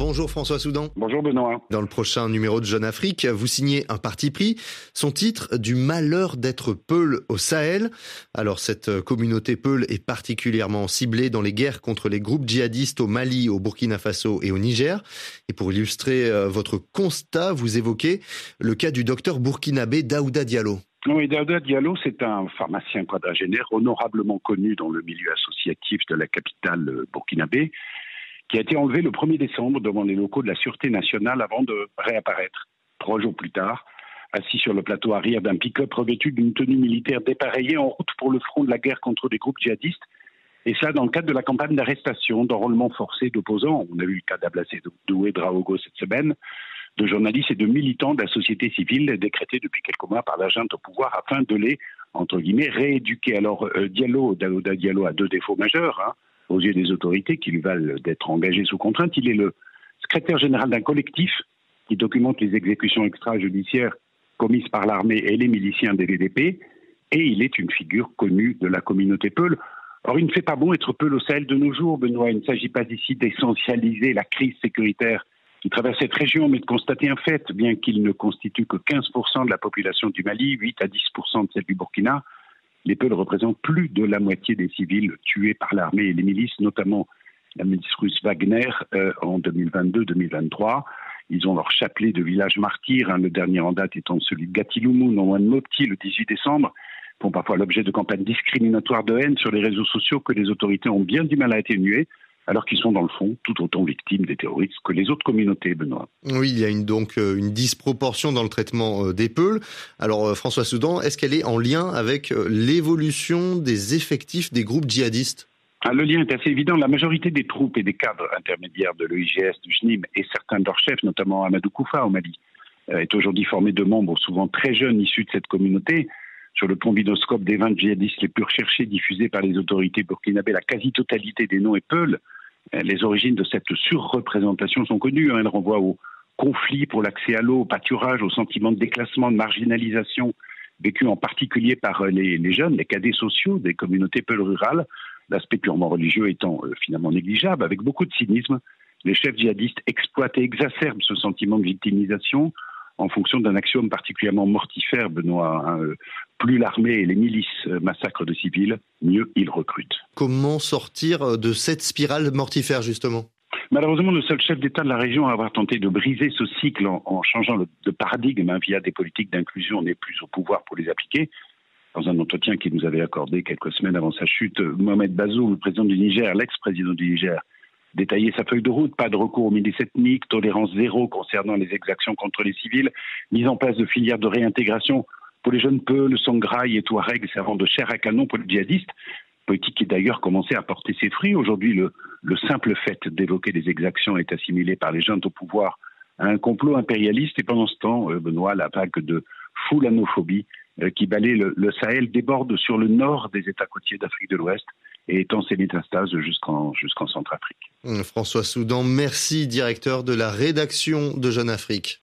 Bonjour François Soudan. Bonjour Benoît. Dans le prochain numéro de Jeune Afrique, vous signez un parti pris. Son titre, du malheur d'être Peul au Sahel. Alors cette communauté Peul est particulièrement ciblée dans les guerres contre les groupes djihadistes au Mali, au Burkina Faso et au Niger. Et pour illustrer votre constat, vous évoquez le cas du docteur burkinabé Daouda Diallo. Oui, Daouda Diallo, c'est un pharmacien quadragénaire honorablement connu dans le milieu associatif de la capitale burkinabé, qui a été enlevé le 1er décembre devant les locaux de la Sûreté nationale avant de réapparaître 3 jours plus tard, assis sur le plateau arrière d'un pick-up revêtu d'une tenue militaire dépareillée en route pour le front de la guerre contre les groupes djihadistes. Et ça, dans le cadre de la campagne d'arrestation, d'enrôlement forcé d'opposants. On a eu le cas d'Ablassé Doué-Draogo cette semaine, de journalistes et de militants de la société civile décrétés depuis quelques mois par la junte au pouvoir afin de les, entre guillemets, rééduquer. Alors, Daouda Diallo a 2 défauts majeurs, aux yeux des autorités qui lui valent d'être engagé sous contrainte. Il est le secrétaire général d'un collectif qui documente les exécutions extrajudiciaires commises par l'armée et les miliciens des VDP, et il est une figure connue de la communauté Peul. Or, il ne fait pas bon être Peul au Sahel de nos jours, Benoît. Il ne s'agit pas ici d'essentialiser la crise sécuritaire qui traverse cette région, mais de constater un fait, bien qu'il ne constitue que 15% de la population du Mali, 8 à 10% de celle du Burkina, les Peuls représentent plus de la moitié des civils tués par l'armée et les milices, notamment la milice russe Wagner en 2022-2023. Ils ont leur chapelet de villages martyrs, le dernier en date étant celui de Gatiloumou, non loin de Mopti, le 18 décembre, font parfois l'objet de campagnes discriminatoires de haine sur les réseaux sociaux que les autorités ont bien du mal à atténuer, alors qu'ils sont dans le fond tout autant victimes des terroristes que les autres communautés, Benoît. Oui, il y a donc une disproportion dans le traitement des Peuls. Alors François Soudan, est-ce qu'elle est en lien avec l'évolution des effectifs des groupes djihadistes ? Le lien est assez évident. La majorité des troupes et des cadres intermédiaires de l'EIGS, du JNIM et certains de leurs chefs, notamment Amadou Koufa au Mali, est aujourd'hui formé de membres souvent très jeunes issus de cette communauté. Sur le combidoscope des 20 djihadistes les plus recherchés diffusés par les autorités burkinabées, la quasi-totalité des noms est Peul. Les origines de cette surreprésentation sont connues. Elles renvoient au conflit pour l'accès à l'eau, au pâturage, au sentiment de déclassement, de marginalisation, vécu en particulier par les jeunes, les cadets sociaux des communautés Peul rurales. L'aspect purement religieux étant finalement négligeable. Avec beaucoup de cynisme, les chefs djihadistes exploitent et exacerbent ce sentiment de victimisation en fonction d'un axiome particulièrement mortifère, Benoît. Plus l'armée et les milices massacrent de civils, mieux ils recrutent. Comment sortir de cette spirale mortifère, justement ? Malheureusement, le seul chef d'État de la région à avoir tenté de briser ce cycle en changeant de paradigme via des politiques d'inclusion n'est plus au pouvoir pour les appliquer. Dans un entretien qu'il nous avait accordé quelques semaines avant sa chute, Mohamed Bazoum, le président du Niger, l'ex-président du Niger, détaillait sa feuille de route, pas de recours aux milices ethniques, tolérance zéro concernant les exactions contre les civils, mise en place de filières de réintégration pour les jeunes Peuls, Songhai et Touaregs servant de chair à canon pour les djihadistes, politique qui d'ailleurs commençait à porter ses fruits. Aujourd'hui, le simple fait d'évoquer des exactions est assimilé par les jeunes au pouvoir à un complot impérialiste, et pendant ce temps, Benoît, la vague de foulanophobie qui balaye le Sahel déborde sur le nord des États côtiers d'Afrique de l'Ouest et étend ses métastases jusqu'en Centrafrique. François Soudan, merci, directeur de la rédaction de Jeune Afrique.